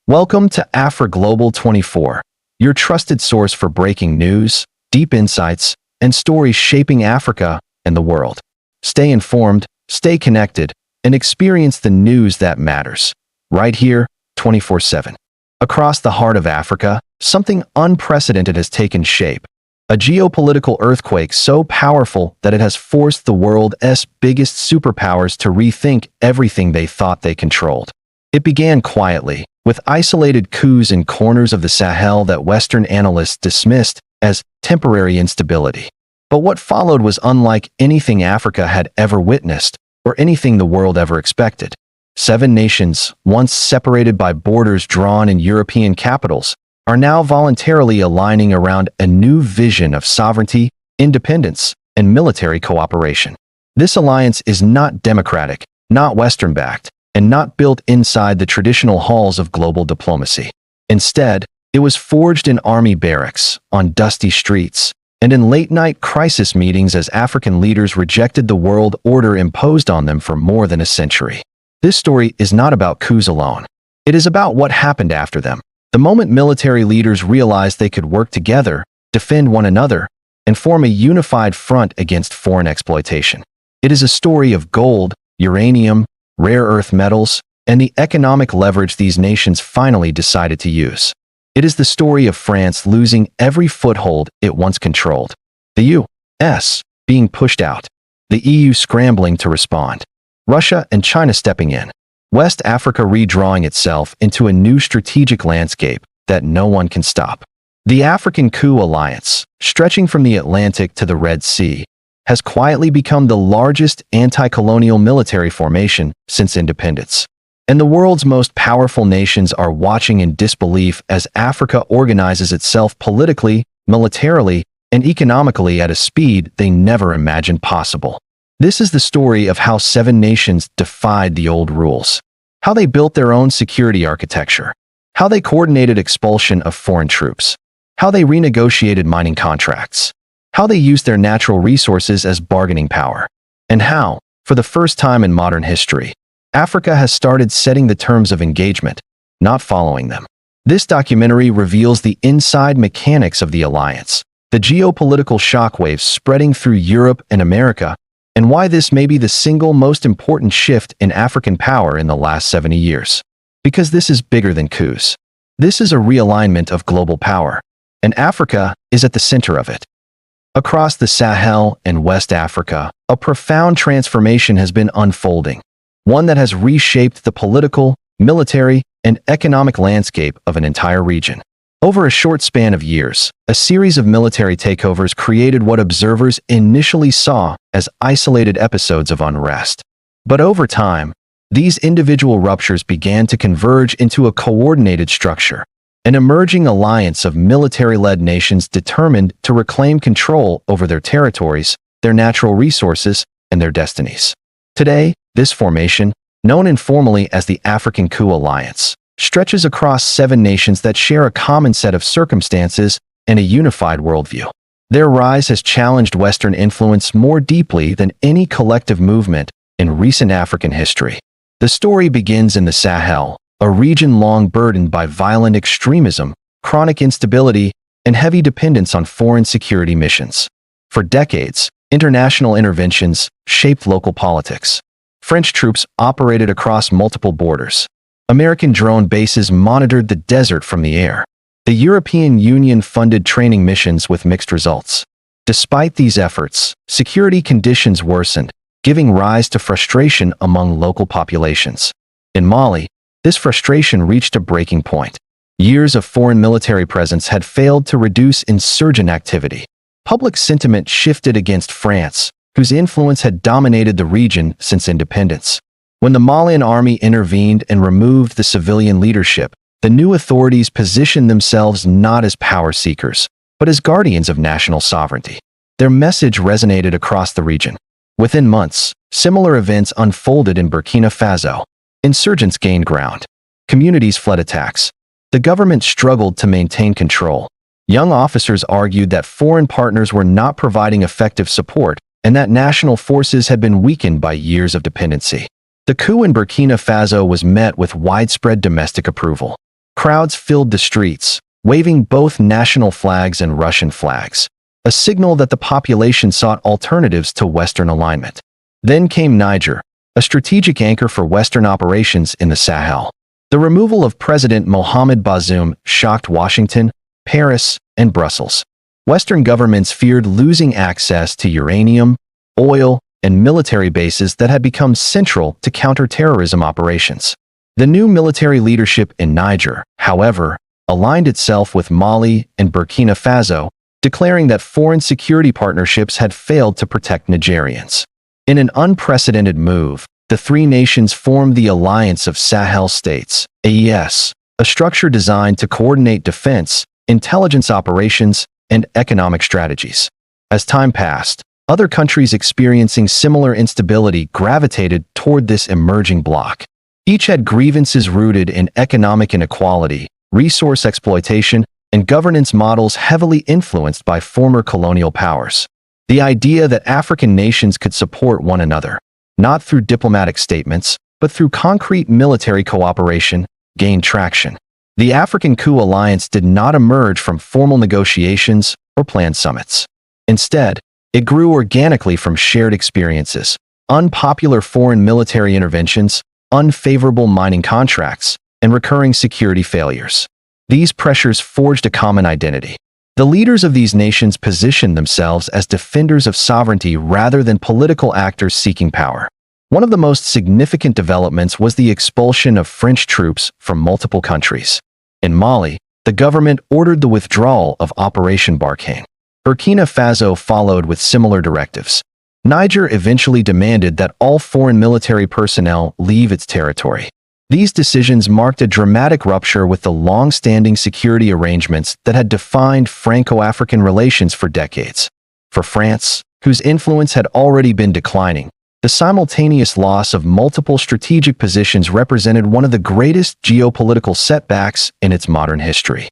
Welcome to Afra Global 24, your trusted source for breaking news, deep insights, and stories shaping Africa and the world. Stay informed, stay connected, and experience the news that matters. Right here, 24/7. Across the heart of Africa, something unprecedented has taken shape. A geopolitical earthquake so powerful that it has forced the world's biggest superpowers to rethink everything they thought they controlled. It began quietly, with isolated coups in corners of the Sahel that Western analysts dismissed as temporary instability. But what followed was unlike anything Africa had ever witnessed, or anything the world ever expected. 7 nations, once separated by borders drawn in European capitals, are now voluntarily aligning around a new vision of sovereignty, independence, and military cooperation. This alliance is not democratic, not Western-backed, and not built inside the traditional halls of global diplomacy. Instead, it was forged in army barracks, on dusty streets, and in late-night crisis meetings as African leaders rejected the world order imposed on them for more than a century. This story is not about coups alone. It is about what happened after them. The moment military leaders realized they could work together, defend one another, and form a unified front against foreign exploitation. It is a story of gold, uranium, rare earth metals, and the economic leverage these nations finally decided to use. It is the story of France losing every foothold it once controlled, the U.S. being pushed out, the EU scrambling to respond, Russia and China stepping in, West Africa redrawing itself into a new strategic landscape that no one can stop. The African Coup Alliance, stretching from the Atlantic to the Red Sea, has quietly become the largest anti-colonial military formation since independence. And the world's most powerful nations are watching in disbelief as Africa organizes itself politically, militarily, and economically at a speed they never imagined possible. This is the story of how 7 nations defied the old rules, how they built their own security architecture, how they coordinated expulsion of foreign troops, how they renegotiated mining contracts, how they used their natural resources as bargaining power, and how, for the first time in modern history, Africa has started setting the terms of engagement, not following them. This documentary reveals the inside mechanics of the alliance, the geopolitical shockwaves spreading through Europe and America, and why this may be the single most important shift in African power in the last 70 years. Because this is bigger than coups. This is a realignment of global power, and Africa is at the center of it. Across the Sahel and West Africa, a profound transformation has been unfolding, one that has reshaped the political, military, and economic landscape of an entire region. Over a short span of years, a series of military takeovers created what observers initially saw as isolated episodes of unrest. But over time, these individual ruptures began to converge into a coordinated structure, an emerging alliance of military-led nations determined to reclaim control over their territories, their natural resources, and their destinies. Today, this formation, known informally as the African Coup Alliance, stretches across 7 nations that share a common set of circumstances and a unified worldview. Their rise has challenged Western influence more deeply than any collective movement in recent African history. The story begins in the Sahel, a region long burdened by violent extremism, chronic instability, and heavy dependence on foreign security missions. For decades, international interventions shaped local politics. French troops operated across multiple borders. American drone bases monitored the desert from the air. The European Union funded training missions with mixed results. Despite these efforts, security conditions worsened, giving rise to frustration among local populations. In Mali, this frustration reached a breaking point. Years of foreign military presence had failed to reduce insurgent activity. Public sentiment shifted against France, whose influence had dominated the region since independence. When the Malian army intervened and removed the civilian leadership, the new authorities positioned themselves not as power seekers, but as guardians of national sovereignty. Their message resonated across the region. Within months, similar events unfolded in Burkina Faso. Insurgents gained ground. Communities fled attacks. The government struggled to maintain control. Young officers argued that foreign partners were not providing effective support and that national forces had been weakened by years of dependency. The coup in Burkina Faso was met with widespread domestic approval. Crowds filled the streets, waving both national flags and Russian flags, a signal that the population sought alternatives to Western alignment. Then came Niger, a strategic anchor for Western operations in the Sahel. The removal of President Mohamed Bazoum shocked Washington, Paris, and Brussels. Western governments feared losing access to uranium, oil, and military bases that had become central to counterterrorism operations. The new military leadership in Niger, however, aligned itself with Mali and Burkina Faso, declaring that foreign security partnerships had failed to protect Nigerians. In an unprecedented move, the three nations formed the Alliance of Sahel States, AES, a structure designed to coordinate defense, intelligence operations, and economic strategies. As time passed, other countries experiencing similar instability gravitated toward this emerging bloc. Each had grievances rooted in economic inequality, resource exploitation, and governance models heavily influenced by former colonial powers. The idea that African nations could support one another, not through diplomatic statements, but through concrete military cooperation, gained traction. The African Coup Alliance did not emerge from formal negotiations or planned summits. Instead, it grew organically from shared experiences, unpopular foreign military interventions, unfavorable mining contracts, and recurring security failures. These pressures forged a common identity. The leaders of these nations positioned themselves as defenders of sovereignty rather than political actors seeking power. One of the most significant developments was the expulsion of French troops from multiple countries. In Mali, the government ordered the withdrawal of Operation Barkhane. Burkina Faso followed with similar directives. Niger eventually demanded that all foreign military personnel leave its territory. These decisions marked a dramatic rupture with the long-standing security arrangements that had defined Franco-African relations for decades. For France, whose influence had already been declining, the simultaneous loss of multiple strategic positions represented one of the greatest geopolitical setbacks in its modern history.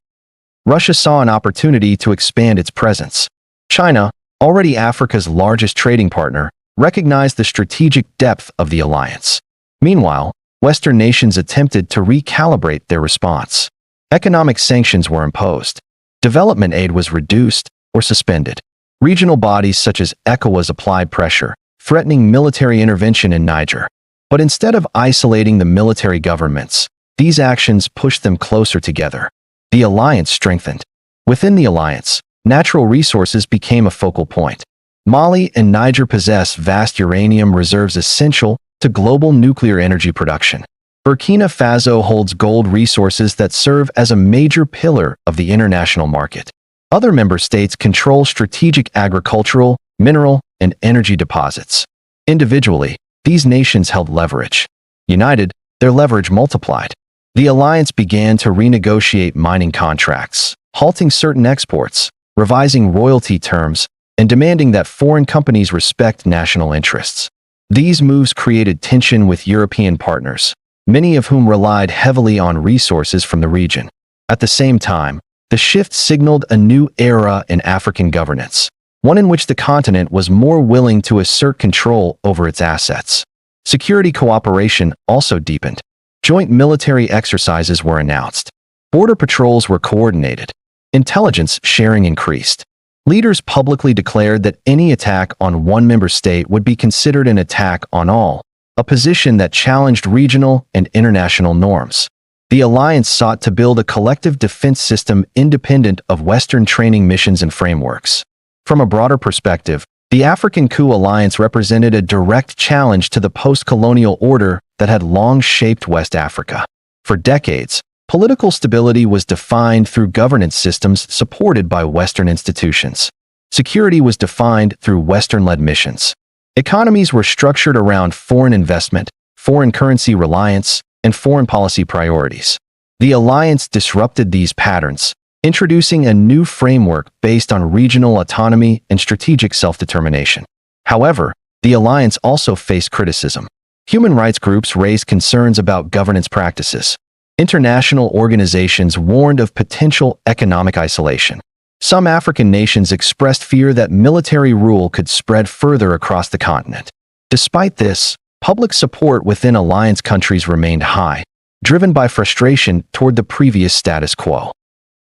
Russia saw an opportunity to expand its presence. China, already Africa's largest trading partner, recognized the strategic depth of the alliance. Meanwhile, Western nations attempted to recalibrate their response. Economic sanctions were imposed. Development aid was reduced or suspended. Regional bodies such as ECOWAS applied pressure, threatening military intervention in Niger. But instead of isolating the military governments, these actions pushed them closer together. The alliance strengthened. Within the alliance, natural resources became a focal point. Mali and Niger possess vast uranium reserves essential to global nuclear energy production. Burkina Faso holds gold resources that serve as a major pillar of the international market. Other member states control strategic agricultural, mineral, and energy deposits. Individually, these nations held leverage. United, their leverage multiplied. The alliance began to renegotiate mining contracts, halting certain exports, revising royalty terms, and demanding that foreign companies respect national interests. These moves created tension with European partners, many of whom relied heavily on resources from the region. At the same time, the shift signaled a new era in African governance, one in which the continent was more willing to assert control over its assets. Security cooperation also deepened. Joint military exercises were announced. Border patrols were coordinated. Intelligence sharing increased. Leaders publicly declared that any attack on one member state would be considered an attack on all, a position that challenged regional and international norms. The alliance sought to build a collective defense system independent of Western training missions and frameworks. From a broader perspective, the African Coup Alliance represented a direct challenge to the post-colonial order that had long shaped West Africa. For decades, political stability was defined through governance systems supported by Western institutions. Security was defined through Western-led missions. Economies were structured around foreign investment, foreign currency reliance, and foreign policy priorities. The alliance disrupted these patterns, introducing a new framework based on regional autonomy and strategic self-determination. However, the alliance also faced criticism. Human rights groups raised concerns about governance practices. International organizations warned of potential economic isolation. Some African nations expressed fear that military rule could spread further across the continent. Despite this, public support within alliance countries remained high. driven by frustration toward the previous status quo.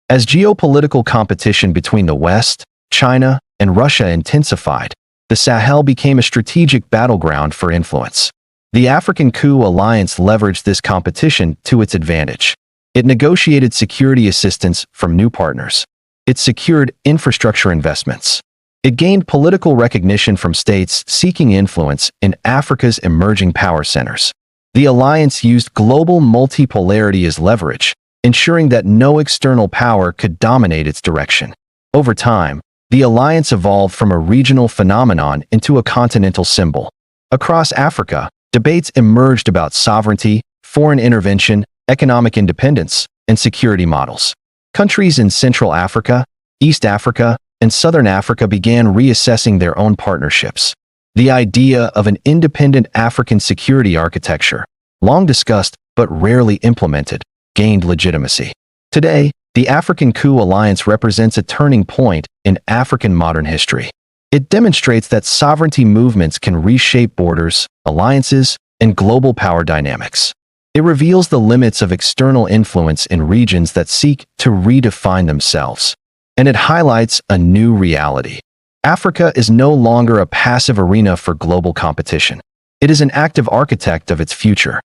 As geopolitical competition between the West, China, and Russia intensified, the Sahel became a strategic battleground for influence. The African Coup Alliance leveraged this competition to its advantage. It negotiated security assistance from new partners. It secured infrastructure investments. It gained political recognition from states seeking influence in Africa's emerging power centers. The alliance used global multipolarity as leverage, ensuring that no external power could dominate its direction. Over time, the alliance evolved from a regional phenomenon into a continental symbol. Across Africa, debates emerged about sovereignty, foreign intervention, economic independence, and security models. Countries in Central Africa, East Africa, and Southern Africa began reassessing their own partnerships. The idea of an independent African security architecture, long discussed but rarely implemented, gained legitimacy. Today, the African Coup Alliance represents a turning point in African modern history. It demonstrates that sovereignty movements can reshape borders, alliances, and global power dynamics. It reveals the limits of external influence in regions that seek to redefine themselves. And it highlights a new reality. Africa is no longer a passive arena for global competition. It is an active architect of its future.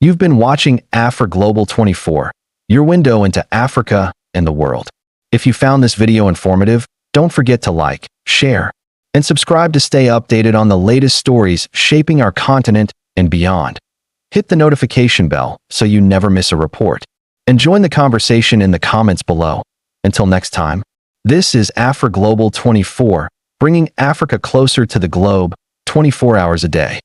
You've been watching AfriGlobal 24, your window into Africa and the world. If you found this video informative, don't forget to like, share, and subscribe to stay updated on the latest stories shaping our continent and beyond. Hit the notification bell so you never miss a report. And join the conversation in the comments below. Until next time, this is AfriGlobal 24, bringing Africa closer to the globe 24 hours a day.